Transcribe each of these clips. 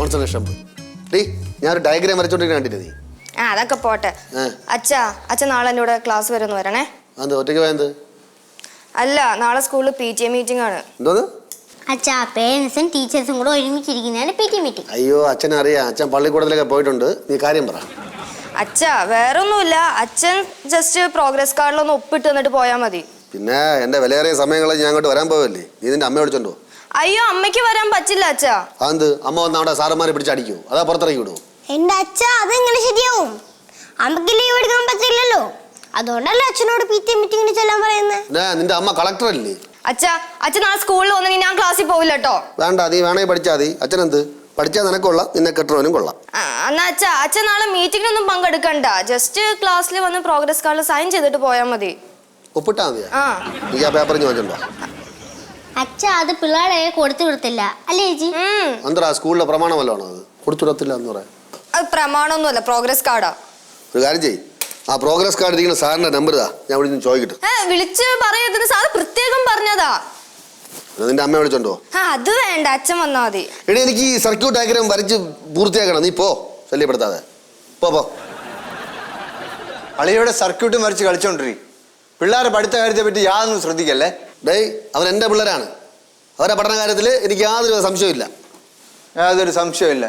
Concentration പോയി. D ഞാനൊരു diagram വരച്ചോണ്ടിരിക്കുന്ന കണ്ടില്ലേ നീ? അതൊക്കെ പോട്ടെ. അച്ഛൻ നാളെ എൻ്റെ കൂടെ ക്ലാസ് വരെ ഒന്ന് വരണേ. അത് ഒറ്റയ്ക്ക് പോയത്? അല്ല, നാളെ സ്കൂളിൽ PTA മീറ്റിംഗ് ആണ്. എന്തോന്ന്? അച്ഛാ, പേരൻസും ടീച്ചേഴ്സും കൂടെ ഒരുമിച്ചിരിക്കുന്നതാണ് PTA മീറ്റിംഗ്. അയ്യോ, അച്ഛനറിയാം, അച്ഛൻ പള്ളിക്കൂടത്തിലൊക്കെ പോയിട്ടുണ്ട്. നീ കാര്യം പറ. അച്ഛാ, വേറൊന്നുമില്ല. അച്ഛൻ ജസ്റ്റ് പ്രോഗ്രസ് കാർഡിലൊന്ന് ഒപ്പിട്ട് തന്നിട്ട് പോയാൽ മതി. പിന്നെ എന്റെ വിലയേറിയ സമയങ്ങളിൽ ഞാൻ അങ്ങോട്ട് വരാൻ പോവല്ലേ? നീ നിന്റെ അമ്മ വിളിച്ചോണ്ടോ? അയ്യോ, അമ്മയ്ക്ക് വരാൻ പറ്റില്ല അച്ഛാ. അത് അമ്മ വന്ന് അവിടെ സാറന്മാരെ പിടിച്ചടിക്കൂ, അതാ പുറത്തിറക്കി വിടുവോ? എന്റെ അച്ഛാ, അതെങ്ങനെ ശരിയാവും? അമ്മക്ക് ലീവ് എടുക്കാൻ പറ്റില്ലല്ലോ. അതുകൊണ്ടല്ലേ അച്ഛനോട് PTA മീറ്റിംഗിന് ചെല്ലാൻ പറയുന്നത്. നിന്റെ അമ്മ കളക്ടർ അല്ലേ? അച്ഛൻ നാളെ സ്കൂളിൽ വന്നെങ്കിൽ ഞാൻ ക്ലാസ്സിൽ പോവില്ല കേട്ടോ. വേണ്ട, നീ വേണേ പഠിച്ചാൽ മതി. അച്ഛനെന്ത് പഠിച്ചാൽ നിനക്കൊള്ളാം, നിന്നെ കെട്ടണവനും കൊള്ളാം. എന്നാ അച്ഛൻ നാളെ മീറ്റിംഗിനൊന്നും പങ്കെടുക്കണ്ട. ജസ്റ്റ് ക്ലാസ്സിൽ വന്ന് പ്രോഗ്രസ് കാർഡിൽ സൈൻ ചെയ്തിട്ട് പോയാൽ മതി. ഒപ്പിട്ടാ മതിയാ? നീ ആ പേപ്പർ ചോദിച്ചോ? അച്ഛാ, അത് പിള്ളേരെ കൊടുത്തു വിടത്തില്ല അല്ലേ ചേച്ചി? എന്താ സ്കൂളിലെ പ്രമാണം വല്ലതാണോ അത്? കൊടുത്തു വിടത്തില്ല എന്ന് പറയാം. അത് പ്രമാണമൊന്നുമല്ല, പ്രോഗ്രസ് കാർഡാ. ഒരു കാര്യം ചെയ്യ്, ആ പ്രോഗ്രസ് കാർഡ് ഇരിക്കുന്ന സാറിന്റെ നമ്പർ ഇതാ, ഞാൻ ഇവിടെ നിന്ന് ചോദിക്കട്ടെ. വിളിച്ച് പറയത്തിന് സാർ പ്രത്യേകം പറഞ്ഞതാ. നിന്റെ അമ്മ വിളിച്ചോണ്ടോ? അത് വേണ്ട, അച്ഛൻ വന്നാ മതി. എടി, എനിക്ക് ഈ സർക്യൂട്ട് ഡയഗ്രാം വരച്ച് പൂർത്തിയാക്കണം. നീ പോ, ശല്യപ്പെടുത്താതെ പോ. അളിയുടെ സർക്യൂട്ടും വരച്ച് കളിച്ചോണ്ടിരി. പിള്ളേരെ പഠിത്ത കാര്യത്തെ പറ്റി യാതൊന്നും ശ്രദ്ധിക്കല്ലേ. ഡേയ്, അവൻ എൻ്റെ പിള്ളേരാണ്. അവരുടെ പഠന കാര്യത്തിൽ എനിക്ക് യാതൊരു സംശയമില്ല. യാതൊരു സംശയമില്ല.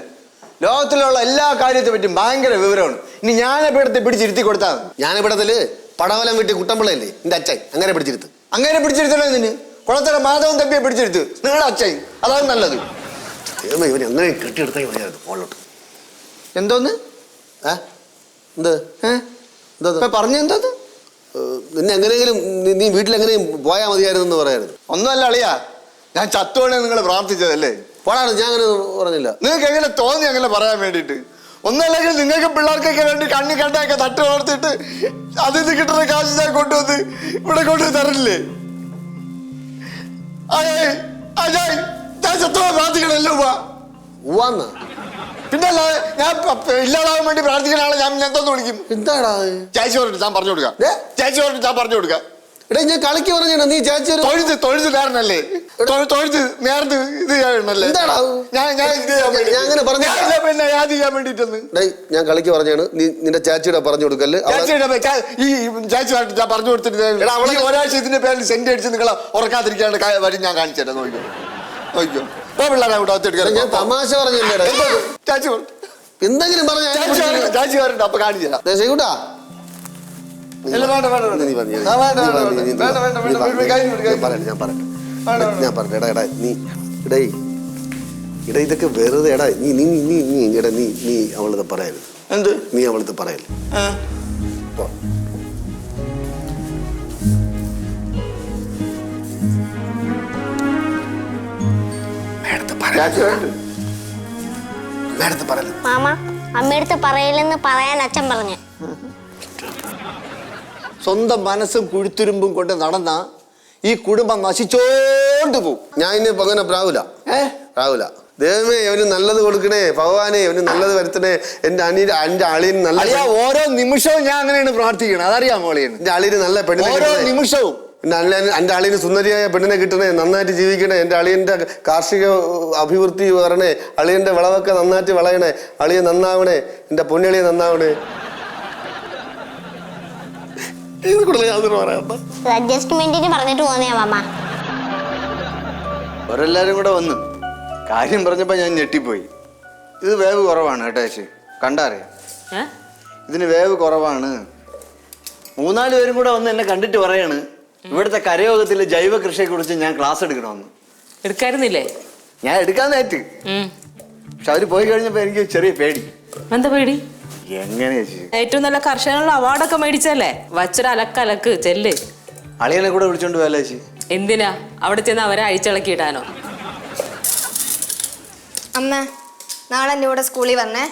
ലോകത്തിലുള്ള എല്ലാ കാര്യത്തെ പറ്റി ഭയങ്കര വിവരമാണ്. ഇനി ഞാനിപ്പിടത്തെ പിടിച്ചിരുത്തി കൊടുത്താൽ മതി. ഞാനിവിടത്തില് പടവലം വീട്ടിൽ കുട്ടമ്പിള്ളയല്ലേ നിന്റെ അച്ഛൻ, അങ്ങനെ പിടിച്ചിരുത്ത്. അങ്ങനെ പിടിച്ചിരുത്തണേ നിന്. കുളത്തര മാധവൻ തപ്പിയെ പിടിച്ചെടുത്ത് നിങ്ങളുടെ അച്ഛൻ, അതാണ് നല്ലത്. ഇവൻ എങ്ങനെ കെട്ടിയെടുത്താൽ മതിയായിരുന്നു മോളോട്ട്. എന്തോന്ന്? എന്ത് എന്താ പറഞ്ഞെന്തോന്ന്? നിന്നെ എങ്ങനെയെങ്കിലും നീ വീട്ടിലെങ്ങനെയും പോയാൽ മതിയായിരുന്നു എന്ന് പറയായിരുന്നു. ഒന്നുമല്ല അളിയാ, ഞാൻ ചത്തോണേ നിങ്ങൾ പ്രാർത്ഥിച്ചതല്ലേ. പോടാണ്, ഞാൻ അങ്ങനെ പറഞ്ഞില്ല. നിങ്ങൾക്ക് എങ്ങനെ തോന്നി അങ്ങനെ പറയാൻ വേണ്ടിയിട്ട്? ഒന്നല്ലെങ്കിൽ നിങ്ങൾക്ക് പിള്ളേർക്കൊക്കെ വേണ്ടി കണ്ണി കണ്ടൊക്കെ തട്ട് വളർത്തിയിട്ട് അതിൽ നിന്ന് കിട്ടുന്ന കാശ് ഞാൻ കൊണ്ടുവന്ന് ഇവിടെ കൊണ്ടുവന്ന് തരില്ലേ? ഞാൻ ചത്തോളം പ്രാർത്ഥിക്കണല്ലോ. ഉവ്വാന്നാ? പിന്നല്ല, ഞാൻ ഇല്ലാതാവാൻ വേണ്ടി പ്രാർത്ഥിക്കുന്ന ആളെ ഞാൻ എന്തോന്ന് വിളിക്കും? എന്താടാ ചേച്ചി പറഞ്ഞിട്ട് ഞാൻ പറഞ്ഞു കൊടുക്കാം. ചേച്ചി പറഞ്ഞിട്ട് ഞാൻ പറഞ്ഞു കൊടുക്കാം. എടാ, ഞാൻ കളിക്ക് പറഞ്ഞാ നീ ചേച്ചി തൊഴുത് നേരനല്ലേ? തൊഴുത് നേരത്തെ ഇത് ചെയ്യാനല്ലേ? പിന്നെ യാത് ചെയ്യാൻ വേണ്ടിട്ടൊന്ന് ഞാൻ കളിക്ക് പറഞ്ഞാണ്. നീ നിന്റെ ചാച്ചിയുടെ പറഞ്ഞു കൊടുക്കല്ലേ? ഈ ചേച്ചി ഞാൻ പറഞ്ഞു കൊടുത്തിട്ട് ഒരാഴ്ച ഇതിന്റെ പേരിൽ സെന്റ് അടിച്ച് നിങ്ങളെ ഉറക്കാതിരിക്കാണ്ട് വരും ഞാൻ കാണിച്ചു തരാം. നോക്കിയോ നോക്കിയോ പിള്ളേരെ അവിടെ ഞാൻ തമാശ പറഞ്ഞല്ലേ? ചാച്ചി എന്തെങ്കിലും പറഞ്ഞ ചാച്ചി പറഞ്ഞിട്ട് അപ്പൊ കാണിച്ചു തരാം. ശരിക്കൂട്ടാ, ഞാൻ പറഞ്ഞു എടാ നീ ഇട ഇതൊക്കെ വെറുതെ എടാ നീ അവളത് പറയരുത്. എന്ത് നീ അവളത് പറയല്ലേ? മാമ, അമ്മയടുത്ത് പറയില്ലെന്ന് പറയാൻ അച്ഛൻ പറഞ്ഞു. സ്വന്തം മനസ്സും കുഴുത്തുരുമ്പും കൊണ്ട് നടന്ന ഈ കുടുംബം നശിച്ചോണ്ട് പോവും. ഞാൻ ഇനി അങ്ങനെ പ്രാവൂല. ദൈവമേ, അവന് നല്ലത് കൊടുക്കണേ ഭഗവാനെ, അവന് നല്ലത് വരുത്തണേ. എന്റെ അളിയൻ നല്ല ഓരോ നിമിഷവും ഞാൻ അങ്ങനെയാണ് പ്രാർത്ഥിക്കണം. അതറിയാമോ അളിയൻ? എന്റെ അളിയന് നല്ല പെണ്ണിനെ, ഓരോ നിമിഷവും എന്റെ അളിയന് സുന്ദരിയായ പെണ്ണിനെ കിട്ടണേ, നന്നായിട്ട് ജീവിക്കണേ. എന്റെ അളിയന്റെ കാർഷിക അഭിവൃദ്ധി വരണേ, അളിയന്റെ വിളവൊക്കെ നന്നായിട്ട് വിളയണേ, അളിയൻ നന്നാവണേ, എന്റെ പൊന്നളിയെ നന്നാവണേ. അഡ്ജസ്റ്റ്മെന്റിന് പറഞ്ഞിട്ട് പോന്നെയാ മാമ. അവരെല്ലാരും കൂടെ വന്നു കാര്യം പറഞ്ഞപ്പോ ഞാൻ ഞെട്ടിപ്പോയി. ഇത് വേവ് കുറവാണ് കേട്ടോ ചേച്ചി, കണ്ടറിയാം. ഇതിന് വേവ് കുറവാണ്. 3-4 പേരും കൂടെ വന്ന് എന്നെ കണ്ടിട്ട് പറയാണ് ഇവിടുത്തെ കരയോഗത്തിലെ ജൈവ കൃഷിയെ കുറിച്ച് ഞാൻ ക്ലാസ് എടുക്കണമെന്ന്. എടുക്കായിരുന്നില്ലേ? ഞാൻ എടുക്കാൻ നേറ്റ്. പക്ഷെ അവര് പോയി കഴിഞ്ഞപ്പോ എനിക്ക് ചെറിയ പേടി. എന്താ പേടി? എങ്ങനെ ഏറ്റവും നല്ല കർഷകനുള്ള അവാർഡൊക്കെ മേടിച്ചല്ലേ? വച്ചൊരു അലക്കലക്ക് ചെല്ല്. അളിയനെ കൂടെ വിളിച്ചോണ്ട് പോയാലോ ചേച്ചി? എന്തിനാ അവിടെ ചെന്ന് അവരെ അഴിച്ചിളക്കിയിടാനോ? അമ്മ, നാളെ എൻ്റെ കൂടെ സ്കൂളിൽ വന്നേ.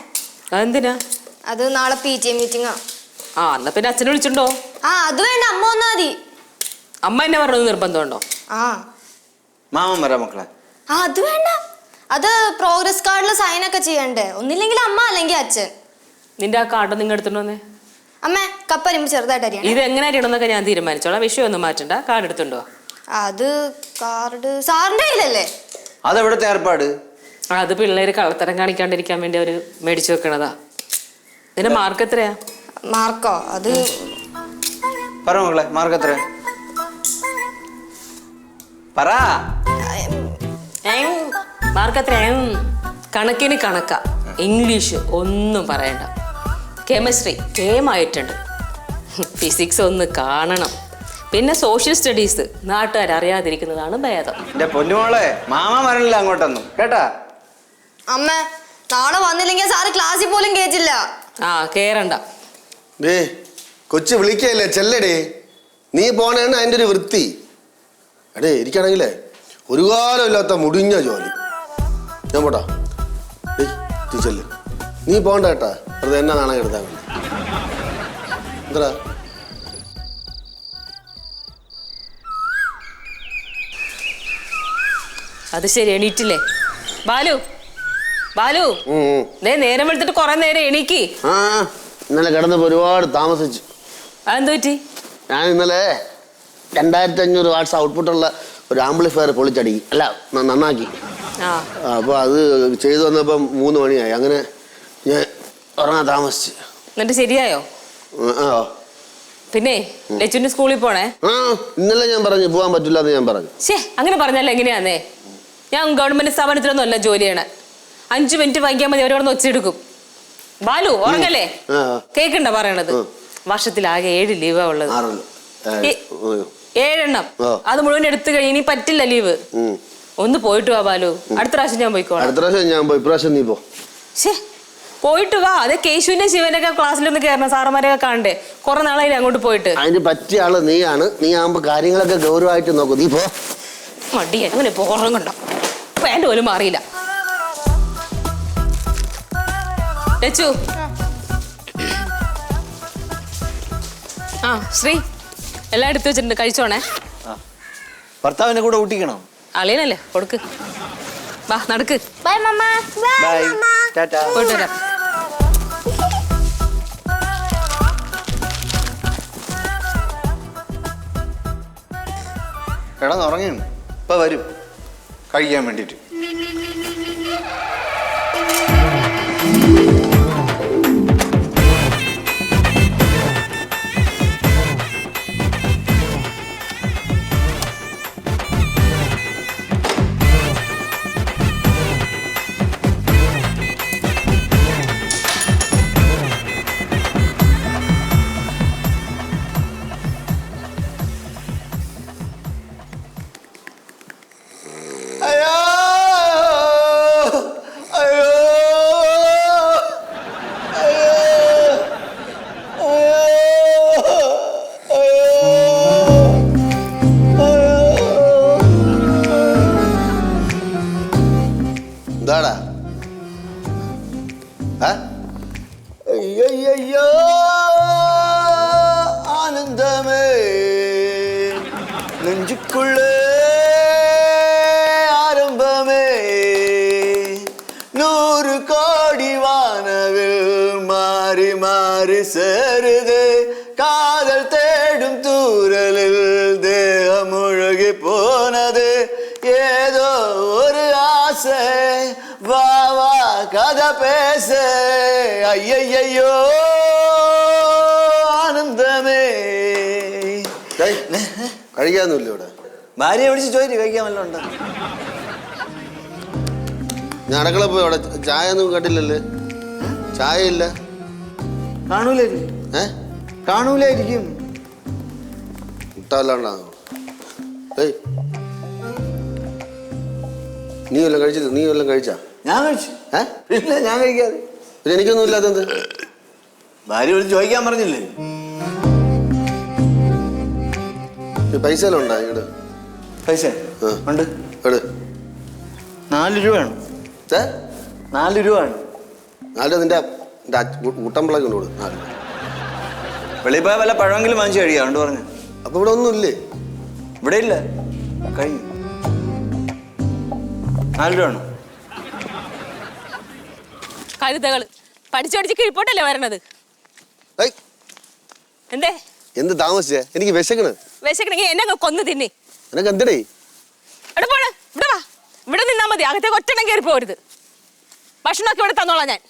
അതെന്തിനാ? അത് നാളെ PTA മീറ്റിംഗാ. എന്നാ പിന്നെ അച്ഛനെ വിളിച്ചിട്ടുണ്ടോ? അത് വേണ്ട, അമ്മ വന്നാ മതി. അമ്മ എന്നെ പറഞ്ഞത് നിർബന്ധമുണ്ടോ? മാമൻ വരാം മക്കളെ. അത് വേണ്ട, അത് പ്രോഗ്രസ് കാർഡിൽ സൈനൊക്കെ ചെയ്യണ്ടേ. ഒന്നില്ലെങ്കിൽ അമ്മ അല്ലെങ്കിൽ അച്ഛൻ. നിന്റെ ആ കാർഡ് നിങ്ങൾ എടുത്തിട്ട് വന്നേ. അമ്മേ, കപ്പരിമ്പ് ചെറുതായിട്ട് അറിയാം. ഇത് എങ്ങനെ അറിയണമെന്നൊക്കെ ഞാൻ തീരുമാനിച്ചോളാം. വിഷയമൊന്നും മാറ്റണ്ട. കാർഡ് എടുത്തുണ്ടോ? അത് കാർഡ് സാറിന്റെ കയ്യിലല്ലേ? അതെവിടത്തെ ഏർപ്പാട്? അത് പിള്ളേര് കള്ളത്തരം കാണിക്കാണ്ടിരിക്കാൻ വേണ്ടി അവര് മേടിച്ചു വെക്കണതാ. ഇതിന്റെ മാർക്ക് എത്രയാ? മാർക്കോ? അത് പറ മക്കളെ, മാർക്ക് എത്ര? പറ. മാർക്ക് എത്രയാ? കണക്കിന് കണക്കാ. ഇംഗ്ലീഷ് ഒന്നും പറയണ്ട. കെമിസ്ട്രി കേമായിട്ടുണ്ട്. ഫിസിക്സ് ഒന്ന് കാണണം. പിന്നെ സോഷ്യൽ സ്റ്റഡീസ് നാട്ടുകാർ അറിയാതിരിക്കുന്നതാണ് ഭേദം. എന്റെ പൊന്നുമോളെ, മാമ വരണില്ല അങ്ങോട്ടൊന്നും കേട്ടാ. അമ്മ നാളെ വന്നില്ലെങ്കിൽ സാറ് ക്ലാസ്സിൽ പോലും കേറ്റില്ല. ആ കേറണ്ട. ഡേ കൊച്ചു വിളിക്കല്ലേ, ചെല്ലടേ. നീ പോണേണ് അതിൻ്റെ ഒരു വൃത്തി. അടേ എനിക്കാണെങ്കിലേ ഒരു കാലമില്ലാത്ത മുടിഞ്ഞ ജോലി. ഞാൻ പോട്ടാ. ഡേയ് നീ ചെല്ല്. നീ പോണ്ട കേട്ടാ, അത് എന്നാ നാണയം എടുത്താൽ വേണ്ടി. എന്താ അത് ശരി, എണീറ്റില്ലേ? ബാലു ബാലു, നേരം വെളുത്തിട്ട് കുറെ നേരം എണീക്ക്. ആ ഇന്നലെ കിടന്നപ്പോ ഒരുപാട് താമസിച്ചു. അതെന്ത് പറ്റി? ഞാൻ ഇന്നലെ 2500 വാട്ട്സ് ഔട്ട്പുട്ടുള്ള ഒരു ആംപ്ലിഫയർ പൊളിച്ചടുക്കി, അല്ല നന്നാക്കി. അപ്പോൾ അത് ചെയ്തു വന്നപ്പം 3 മണിയായി. അങ്ങനെ ഞാൻ ഉറങ്ങാൻ താമസിച്ചു. എന്നിട്ട് ശരിയായോ? പിന്നെ ലച്ചുവിന്റെ സ്കൂളിൽ പോണേ? ഇന്നലെ ഞാൻ പറഞ്ഞു പോകാൻ പറ്റില്ല എന്ന് ഞാൻ പറഞ്ഞു. അങ്ങനെ പറഞ്ഞല്ലോ എങ്ങനെയാന്നേ? ഞാൻ ഗവൺമെന്റ് സ്ഥാപനത്തിലൊന്നും അല്ല ജോലി ചെയ്യണേ. 5 മിനിറ്റ് വൈകിയാൽ മതി, അവരവിടെ ഒച്ചെടുക്കും. ബാലു ഉറങ്ങല്ലേ? കേക്കണ്ട പറയണത്. വർഷത്തിലാകെ 7 ലീവാ ഉള്ളത്. 7 എണ്ണം. അത് മുഴുവൻ എടുത്തു കഴിഞ്ഞ് ഇനി പറ്റില്ല ലീവ്. ഒന്ന് പോയിട്ട് വാ ബാലു. അടുത്ത പ്രാവശ്യം ഞാൻ പോയിക്കോളാം. അടുത്ത പ്രാവശ്യം ഞാൻ പോയി, ഇപ്രാവശ്യം നീ പോ. പോയിട്ട് വാ. അത് കേശുവിന്റെ ശിവനൊക്കെ ക്ലാസ്സിലൊന്ന് കയറണം, സാറന്മാരെയൊക്കെ കാണണ്ടേ? കുറെ നാളായി അങ്ങോട്ട് പോയിട്ട്. അതിന് പറ്റിയ ആള് നീയാണ്. നീ ആകുമ്പോ കാര്യങ്ങളൊക്കെ ഗൗരവമായിട്ട് നോക്കും. നീ പോ. മടി അങ്ങനെ ഉറങ്ങണ്ട. പാൻറ് പോലും മാറിയില്ല. ലച്ചു. ആ ശ്രീ, എല്ലാം എടുത്തു വെച്ചിട്ടുണ്ട്, കഴിച്ചോണേ. ഭർത്താവിനെ കൂടെ ഊട്ടിക്കണം. അളിയനല്ലേ, കൊടുക്ക്. വാ നടക്ക്. Bye mamma. Bye tata. പോയിട്ട് വരാം. കിടന്നുറങ്ങിയാണ്. ഇപ്പൊ വരും കഴിക്കാൻ വേണ്ടിട്ട്. എന്താടാ? അയ്യോ ആനന്ദമേ നെഞ്ചുക്കുള്ളേ ആരംഭമേ 100 கோடி வானவில் மாறி மாறி சேருதே காதல் தேடும் தூரலில் தேகம் முழுகி போனது ஏதோ ஒரு ஆசை வா வா கதை பேச ஐயையோ ആനന്ദമേ. കഴിക്കാനൊന്നുമില്ല ഇവിടെ. ഭാര്യയെ വിളിച്ച് ചോദിച്ചു കഴിക്കാൻ വല്ലതും ഉണ്ടോ? ഞാൻ അടുക്കള പോയി. അവിടെ ചായ ഒന്നും കണ്ടില്ലല്ലേ? ചായ ഇല്ല. കാണൂലായിരിക്കും. കാണൂലായിരിക്കും. മുട്ടല്ലാണ്ടാണോ? ഏയ് നീ വല്ലതും കഴിച്ചില്ല? നീ വല്ലതും കഴിച്ചാ? ഞാൻ കഴിച്ചു. ഇല്ല ഞാൻ കഴിക്കാതെ. പിന്നെ എനിക്കൊന്നും ഇല്ലാത്തത്. ഭാര്യ വിളിച്ച് ചോദിക്കാൻ പറഞ്ഞില്ലേ? പൈസ എല്ലാം ഉണ്ടാ ഇങ്ങോട്ട്? പൈസ ഉണ്ട്. 4 രൂപയാണ്. 4 രൂപയാണ്. 4 രൂപ നിന്റെ കുട്ടമ്പിളൊക്കെ ഉണ്ട് കൊടു. 4 വെളിയിൽ പോയാൽ വല്ല പഴമെങ്കിലും വാങ്ങിച്ചു കഴിയാ കൊണ്ട് പറഞ്ഞു. അപ്പൊ ഇവിടെ ഒന്നും ഇല്ലേ? ഇവിടെ ഇല്ല, കഴിഞ്ഞു. 4 രൂപയാണ്. കഴുതകള് പഠിച്ചു കീഴ്പോട്ടല്ലേ വരണത്. എന്തേ എന്ത് താമസിച്ചേ? എനിക്ക് വിശക്കണെങ്കിൽ എന്നെ കൊന്നു തിന്നി. നിനക്ക് എന്തടേ? ഇവിടെ പോണ്, ഇവിടെ വാ. ഇവിടെ നിന്നാ മതി, അകത്തേക്ക് ഒറ്റണം കയറി പോരുത്. ഭക്ഷണമൊക്കെ ഇവിടെ തന്നോളാം ഞാൻ.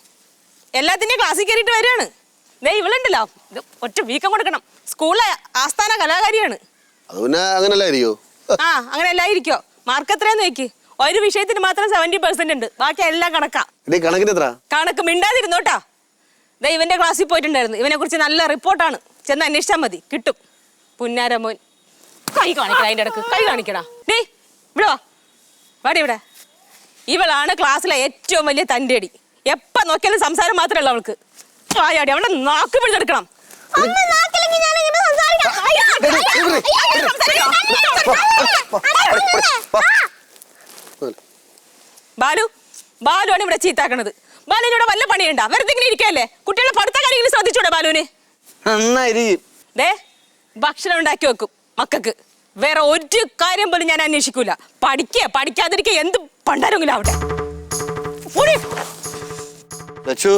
എല്ലാത്തിൻ്റെയും ക്ലാസ്സിൽ കയറിയിട്ട് വരികയാണ്. ദേ ഇവളുണ്ടല്ലോ, ഇത് ഒറ്റ വീക്കം കൊടുക്കണം. സ്കൂളിലെ ആസ്ഥാന കലാകാരിയാണ്. അത് പിന്നെ അങ്ങനല്ല അറിയോ? ആ അങ്ങനെ എല്ലായിരിക്കോ. മാർക്ക് എത്രയാന്ന് നോക്കി. ഒരു വിഷയത്തിന് മാത്രം 70% ഉണ്ട്, ബാക്കി എല്ലാം കണക്കാ. കണക്കിന് എത്ര? കണക്ക് മിണ്ടാതിരുന്നോട്ടാ. ദേ ഇവന്റെ ക്ലാസ്സിൽ പോയിട്ടുണ്ടായിരുന്നു. ഇവനെ കുറിച്ച് നല്ല റിപ്പോർട്ടാണ്, ചെന്ന് അന്വേഷിച്ചാൽ മതി, കിട്ടും. പുന്നാരമോൻ കൈ കാണിക്കടാ, അതിന്റെ ഇടക്ക് കൈ കാണിക്കടാ. ഡേ ഇവിടെ വാ, വാടി ഇവിടെ. ഇവളാണ് ക്ലാസ്സിലെ ഏറ്റവും വലിയ തൻ്റെടി. എപ്പം നോക്കിയാലും സംസാരം മാത്രമല്ല അവൾക്ക്. ആയാടി അവളുടെ നാക്ക് പിടിച്ചെടുക്കണം. ബാലു ബാലുവാണ് ഇവിടെ ചീത്താക്കണത്. ബാലുവിനോട് വല്ല പണിയുണ്ടാ? വെറുതെ ഇങ്ങനെ ഇരിക്കല്ലേ? കുട്ടികളെ പഠിത്ത കാര്യങ്ങൾ ശ്രദ്ധിച്ചൂടെ ബാലുവിന്? ദേ ഭക്ഷണം ഉണ്ടാക്കി വെക്കും മക്കൾക്ക്. വേറെ ഒരു കാര്യം പോലും ഞാൻ അന്വേഷിക്കൂല. പഠിക്കാതിരിക്കുക എന്ത് പണ്ടാരെങ്കിലും ആവട്ടെ. ലച്ചു,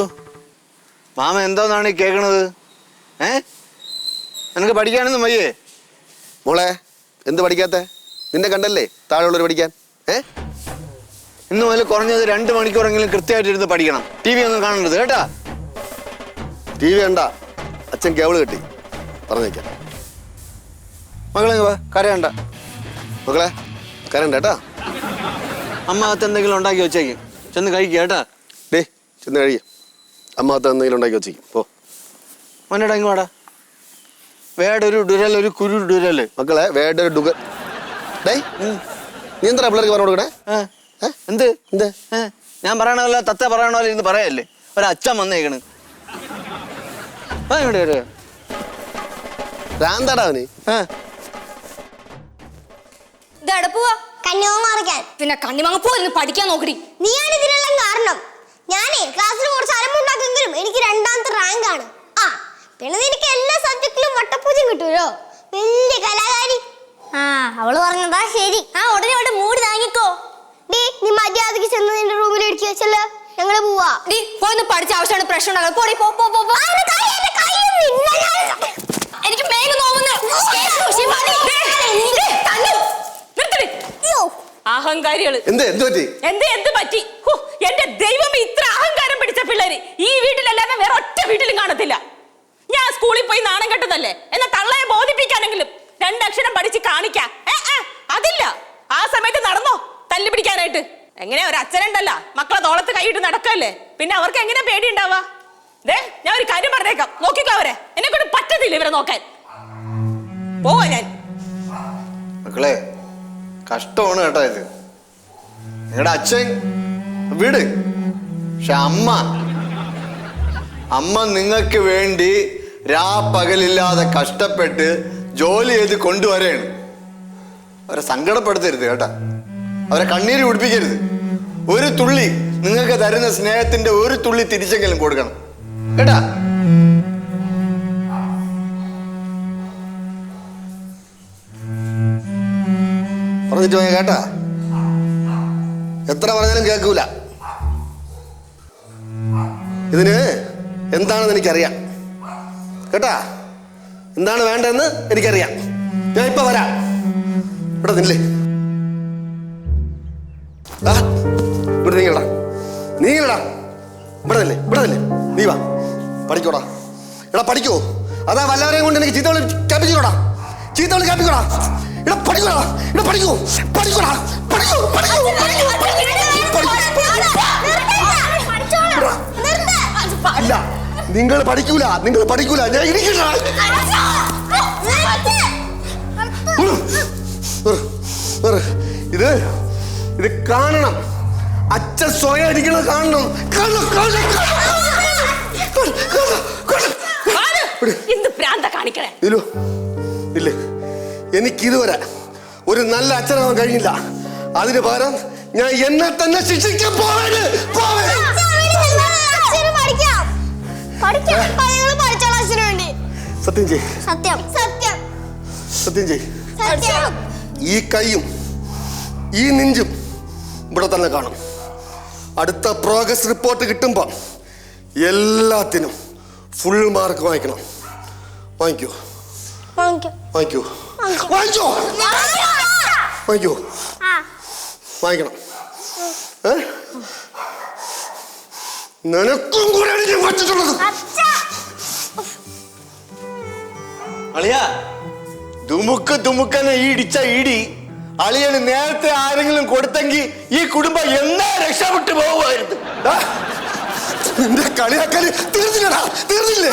മാമ എന്തോന്നാണ് ഈ കേൾക്കണത്? നിനക്ക് പഠിക്കാനൊന്നും വയ്യേ? മോളെ എന്ത് പഠിക്കാത്ത? നിന്നെ കണ്ടല്ലേ താഴെയുള്ളവർ പഠിക്കാൻ. ഇന്ന് മുതൽ കുറഞ്ഞത് 2 മണിക്കൂറെങ്കിലും കൃത്യമായിട്ടിരുന്ന് പഠിക്കണം. TV ഒന്നും കാണണ്ടത് കേട്ടാ. TV കണ്ട അച്ഛൻ കേബിള് കെട്ടി പറഞ്ഞേക്കാം. മകളെ കരയണ്ട. മക്കളെ കരണ്ട കേട്ടാ. അമ്മ അകത്ത് എന്തെങ്കിലും ഉണ്ടാക്കി വെച്ചേക്കും, ചെന്ന് കഴിക്കുക കേട്ടാ. ഡേ ചെന്ന് കഴിയ. അമ്മ അകത്ത് എന്തെങ്കിലും ഉണ്ടാക്കി വെച്ചേക്കും. പോ മോനേടാ ഇങ്ങ് വാടാ. വേടൊരു ഡുരൽ, ഒരു കുരു ഡുരല്. മക്കളെ വേടൊരു ഡുക. ഡേ നീ എന്താ പിള്ളേർക്ക് പറഞ്ഞു കൊടുക്കണേ? എന്ത് എന്ത് ഞാൻ പറയണല്ലോ, തത്ത പറയണല്ലോ ഇന്ന് പറയല്ലേ. ഒരച്ഛൻ വന്നേക്കണ്. ഭ്രാന്താടാ അവന്. പിന്നെ കണ്ണിമങ്ങ പോയി പഠിക്കാൻ നോക്കടി. നീയാണ് ഇതിനെല്ലാം കാരണം. ഞാനേ ക്ലാസ്സിൽ കുറച്ച് അലമ്പുണ്ടാക്കെങ്കിലും എനിക്ക് 2ാമത്തെ റാങ്ക് ആണ്. ആ പിന്നെ നിനക്ക് എല്ലാ സബ്ജക്റ്റിലും വട്ടപ്പൂജ്യം കിട്ടൂലോ. വലിയ കലാകാരി. ആ അവള് പറഞ്ഞതാ ശരി. ആ ഉടനെ അവിടെ മൂടി താങ്ങിക്കോ. ഡീ നീ മര്യാദക്ക് ചെന്ന് നിന്റെ റൂമിൽ ഇടിക്കുക. ചെല്ല, ഞങ്ങള് പോവാ. ഡീ പോയിന്ന് പഠിച്ച ആവശ്യമാണ് പ്രശ്നം ഉണ്ടാകുന്നത്. പോടി പോ പോ പോ. എനിക്ക് മേല് നോവുന്നു. അഹങ്കാരികള്. എന്ത് പറ്റി? എന്റെ ദൈവം, ഇത്ര അഹങ്കാരം പിടിച്ച പിള്ളേര് ഈ വീട്ടിലല്ലാതെ വേറെ ഒറ്റ വീട്ടിലും കാണത്തില്ല. ഞാൻ സ്കൂളിൽ പോയി നാണം കെട്ടുന്നല്ലേ, എന്നാ തള്ളയെ ബോധിപ്പിക്കാനെങ്കിലും 2 അക്ഷരം പഠിച്ച് കാണിക്കാം. അതില്ല. ആ സമയത്ത് നടന്നോ തല്ലി പിടിക്കാനായിട്ട്? എങ്ങനെ ഒരു അച്ഛനുണ്ടല്ല, മക്കളെ തോളത്ത് കൈയിട്ട് നടക്കല്ലേ, പിന്നെ അവർക്ക് എങ്ങനെ പേടി ഉണ്ടാവാ? ഞാൻ ഒരു കാര്യം പറഞ്ഞേക്കാം, നോക്കിക്കോ അവരെ. എന്നെ കൊണ്ട് പറ്റത്തില്ല ഇവരെ നോക്കാൻ. പോവാ ഞാൻ. മക്കളെ കഷ്ടമാണ് കേട്ടോ ഇത്. നിങ്ങളുടെ അച്ഛൻ വീട്, പക്ഷെ അമ്മ നിങ്ങൾക്ക് വേണ്ടി രാപ്പകലില്ലാതെ കഷ്ടപ്പെട്ട് ജോലി ചെയ്ത് കൊണ്ടുവരെയാണ്. അവരെ സങ്കടപ്പെടുത്തരുത് കേട്ടാ, അവരെ കണ്ണീര് കുടിപ്പിക്കരുത്. ഒരു തുള്ളി നിങ്ങൾക്ക് തരുന്ന സ്നേഹത്തിന്റെ ഒരു തുള്ളി തിരിച്ചെങ്കിലും കൊടുക്കണം കേട്ടാ. പറഞ്ഞിട്ട് പോയ കേട്ടാ. എത്ര പറഞ്ഞാലും കേൾക്കൂല. ഇതിന് എന്താണെന്ന് എനിക്കറിയാം കേട്ടാ. എന്താണ് വേണ്ടതെന്ന് എനിക്കറിയാം. ഞാൻ ഇപ്പൊ വരാം. ഇവിടെ നില്ലേ, ഇവിടെ നീങ്ങടാ, നീങ്ങടാ. ഇവിടെ നില്ലേ, നീ വാ. പഠിക്കോടാ. എടാ പഠിക്കോ. അതാ വല്ലവരെയും കൊണ്ട് എനിക്ക് ചീത്ത വിളി കേൾപ്പിച്ചോടാ. ഇവിടെ പഠിക്കോടാ. ഇവിടെ പഠിക്കോടാ. ഇല്ല, നിങ്ങൾ പഠിക്കൂല. ഞാൻ ഇരിക്കട്ടാ. ഇത് കാണണം. അച്ഛൻ സ്വയം അടിക്കണത് കാണണം. ഇല്ലേ, എനിക്കിതുവരെ ഒരു നല്ല അച്ഛനാവാൻ കഴിഞ്ഞില്ല. അതിന് പകരം ഞാൻ എന്നെ തന്നെ ശിക്ഷിക്കാൻ പോവേണ്. സത്യം ചെയ്. ഈ കൈയും ഈ നെഞ്ചും ഇവിടെ തന്നെ കാണും. അടുത്ത പ്രോഗ്രസ് റിപ്പോർട്ട് കിട്ടുമ്പോ എല്ലാത്തിനും ഫുൾ മാർക്ക് വാങ്ങിക്കണം. വാങ്ങിക്കോ. വാങ്ങിക്കണം. നിനക്കും കൂടെയാണ് ഞാൻ വച്ചിട്ടുള്ളത്. അളിയാ ദുമുക്കനെ ഈ ഇടിച്ച ഇടി അളിയന് നേരത്തെ ആരെങ്കിലും കൊടുത്തെങ്കിൽ ഈ കുടുംബം എന്നാ രക്ഷപ്പെട്ടു പോകുമായിരുന്നു. നിന്റെ കളിയാക്കല് തീർന്നില്ലടാ, തീർന്നില്ലേ?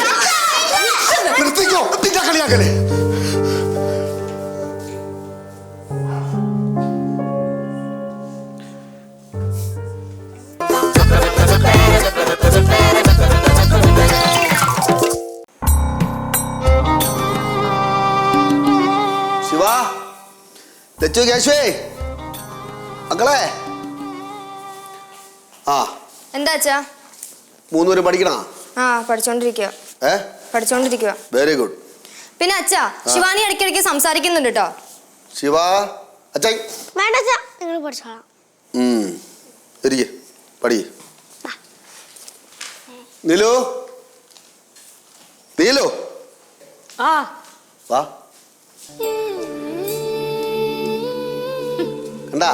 നിർത്തിക്കോ നിന്റെ കളിയാക്കല്. ശിവ, ലച്ചു, കേശുവേ, മക്കളെ. ആ എന്താ അച്ഛാ? 3 പേരും പഠിക്കണ? ആ പഠിച്ചോണ്ടിരിക്കുക. പഠിച്ചോണ്ടിരിക്കുക. Very good. പിന്നെ അച്ഛാ, ശിവാനി ഇടയ്ക്കിടയ്ക്ക് സംസാരിക്കുന്നുണ്ട് കേട്ടോ. ശിവ, അച്ഛൻ വേണ്ട അച്ഛാ, നിങ്ങൾ പഠിച്ചോളാം. ഇരിക്ക്, പഠി. നീലു, നീലു, ആ വാ. കണ്ടാ?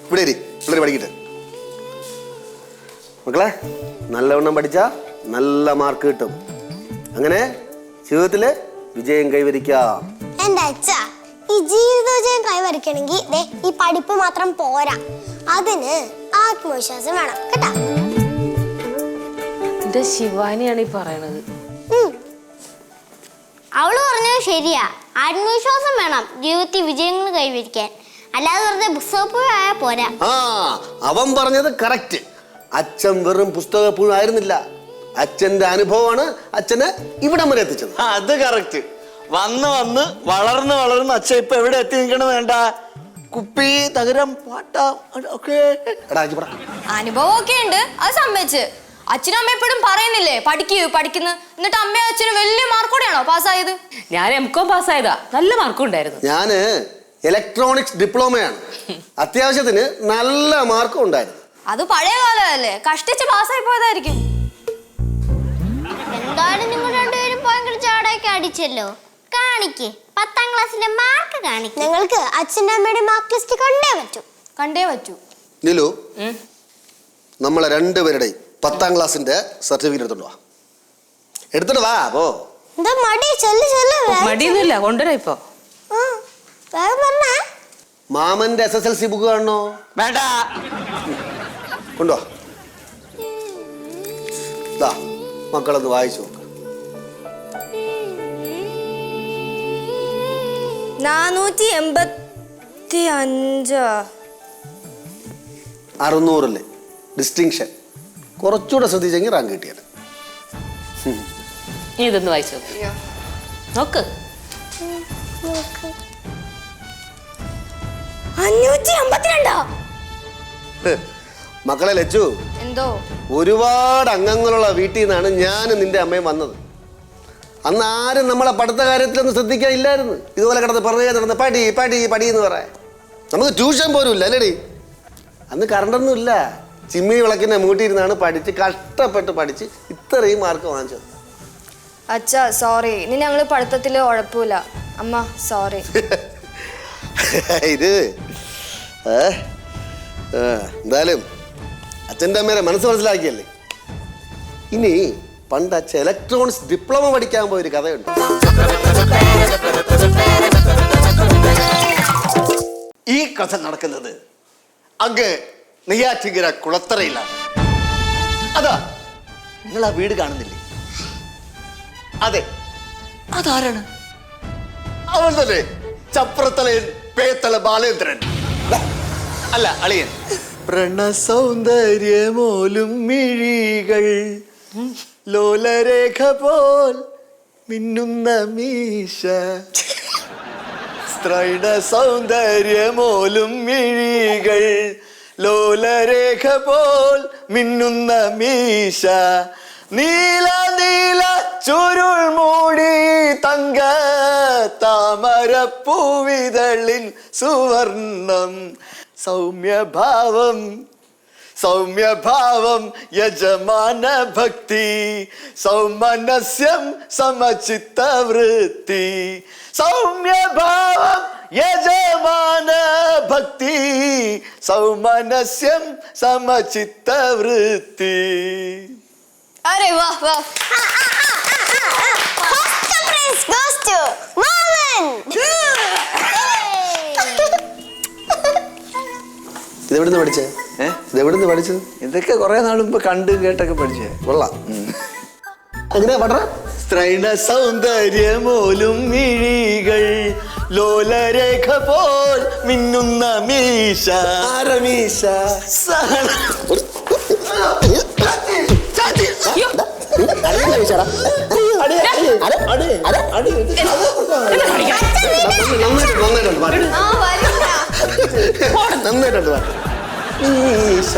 ഇവിടെ ഇരി, പിള്ളേര് പഠിക്കട്ടെ. മക്കളെ, നല്ലവണ്ണം പഠിച്ചാ നല്ല മാർക്ക് കിട്ടും. അങ്ങനെ ജീവിതത്തില് വിജയം കൈവരിക്കാം. എന്റെ അച്ഛാ, ഈ ജീവിത വിജയം കൈവരിക്കണമെങ്കിൽ ഈ പഠിപ്പ് മാത്രം പോരാ, അതിന് ആത്മവിശ്വാസം വേണം കേട്ടാ. എന്റെ ശിവാനിയാണ് ഈ പറയണത്. അവള് പറഞ്ഞത് ശരിയാ, ആത്മവിശ്വാസം വേണം ജീവിതത്തിൽ വിജയങ്ങൾ കൈവരിക്കാൻ, അല്ലാതെ വെറുതെ പുസ്തകപ്പുഴായാ പോരാ. അവൻ പറഞ്ഞത് കറക്റ്റ്. അച്ഛൻ വെറും പുസ്തകപ്പുഴായിരുന്നില്ല, അച്ഛന്റെ അനുഭവമാണ് അച്ഛനെ ഇവിടം വരെ എത്തിച്ചത്. അത് കറക്റ്റ്. വന്ന് വളർന്ന് അച്ഛൻ ഇപ്പൊ എവിടെ എത്തി നിൽക്കണം വേണ്ട, കുപ്പി തകരം പാട്ട ഒക്കെ. അനുഭവം ഒക്കെ ഉണ്ട്, അത് സമ്മതിച്ച്. അച്ഛനും അമ്മ എപ്പോഴും പറയുന്നില്ലേ പഠിക്കുന്നു, എന്നിട്ട് അമ്മയും അച്ഛനും വലിയ മാർക്കോടെയാണോ പാസ്സായത്? ഞാൻ M.Com പാസ്സായതാ, നല്ല മാർക്കും ഉണ്ടായിരുന്നു. ഞാന് ഇലക്ട്രോണിക്സ് ഡിപ്ലോമയാണ്, അത്യാവശ്യത്തിന് നല്ല മാർക്കും ഉണ്ടായിരുന്നു. അത് പഴയ കാലമല്ലേ, കഷ്ടിച്ച് പാസ്സായി പോയതായിരിക്കും. എന്തായാലും നിങ്ങൾ രണ്ടുപേരും ഭയങ്കര ചാടയൊക്കെ അടിച്ചല്ലോ. കാണിക്ക് 10ാം ക്ലാസ്സിലെ മാർക്ക് കാണിക്ക്. നിങ്ങൾക്ക് അച്ഛൻ്റെ അമ്മയുടെ മാർക്ക് ലിസ്റ്റ് കണ്ടേ പറ്റൂ. നിലു, നമ്മളെ രണ്ടുപേരുടെയും 10ാം ക്ലാസ്സിന്റെ സർട്ടിഫിക്കറ്റ് എടുത്തിട്ട് വാ. പോ. എന്താ മടി? മടിയൊന്നുമില്ല, കൊണ്ടുവരാ ഇപ്പൊ. മാമന്റെ SSLC ബുക്ക് കാണണോ? വേണ്ട, കൊണ്ടുവാ. മക്കളൊന്ന് വായിച്ചു നോക്ക്. 485. 600 ഡിസ്റ്റിങ്ഷൻ. കുറച്ചുകൂടെ ശ്രദ്ധിച്ചെങ്കിൽ റാങ്ക് കിട്ടിയത്. നീ ഇതൊന്ന് വായിച്ചു നോക്ക്. 582. മക്കളെ ലച്ചു, എന്തോ ഒരുപാട് അംഗങ്ങളുള്ള വീട്ടിൽ നിന്നാണ് ഞാനും നിന്റെ അമ്മയും വന്നത്. അന്ന് ആരും നമ്മളെ പഠിത്ത കാര്യത്തിലൊന്നും ശ്രദ്ധിക്കാനില്ലായിരുന്നു. ഇതുപോലെ കിടന്ന് പറഞ്ഞേ നടന്ന് പടി എന്ന് പറയാൻ. നമുക്ക് ട്യൂഷൻ പോലും ഇല്ല അല്ലേടി. അന്ന് കറണ്ടൊന്നും ഇല്ല, ചിമ്മി വിളക്കിനെ മൂട്ടിയിരുന്നാണ് പഠിച്ച് കഷ്ടപ്പെട്ട് പഠിച്ച് ഇത്രയും മാർക്ക് വാങ്ങിച്ചത്. അച്ഛാ സോറി, ഇനി ഞങ്ങള് പഠിത്തത്തില് ഉഴപ്പൂല. അമ്മ സോറി. ഇത് എന്തായാലും അച്ഛൻ്റെ അമ്മേരെ മനസ്സ് മനസ്സിലാക്കിയല്ലേ. ഇനി പണ്ട് അച്ഛൻ ഇലക്ട്രോണിക്സ് ഡിപ്ലോമ പഠിക്കാൻ പോയൊരു കഥയുണ്ട്. ഈ കഥ നടക്കുന്നത് അങ്ങ് നെയ്യാറ്റിങ്കര കുളത്തറയിലാണ്. അതാ നിങ്ങൾ ആ വീട് കാണുന്നില്ലേ? അതെ, അതാരാണ്? അവൻ തന്നെ ചപ്രത്തലയൻ പേത്തല ബാലേന്ദ്രൻ. അല്ല അളിയൻ. പ്രണസൗന്ദര്യമോലും മിഴികൾ, ലോലരേഖ പോൽ മിന്നുന്ന മീശ, സ്ത്രൈണ സൗന്ദര്യമോലും മിഴികൾ, ലോലരേഖ പോൽ മിന്നുന്ന മീശ, നീല നീല ചുരുൾ മൂടി തങ്ക താമരപ്പൂവിതളിൻ സുവർണം, സൗമ്യഭാവം സൗമ്യഭാവം യജമാന ഭക്തി സൗമനസ്യം സമചിത്തവൃത്തി സൗമ്യഭാവം യജമാന ഭക്തി സൗമനസ്യം സമചിത്തവൃത്തി. അരെ വാ വാ. First prize goes to Mohan. ഇതെവിടുന്ന് പഠിച്ചേ? ഇതെവിടുന്ന് പഠിച്ചത്? ഇതൊക്കെ കുറെ നാൾ മുമ്പ് കണ്ടും കേട്ടൊക്കെ പഠിച്ചേ. കൊള്ളാം. എങ്ങനെയാ പഠന? സ്ത്രൈണ സൗന്ദര്യമോലും മിഴികൾ ലോലരേഖ പോൽ മിന്നുന്ന മീശ. ആരമീശ. ആ വരൂല. നന്നായിട്ടുണ്ട്. ഈശ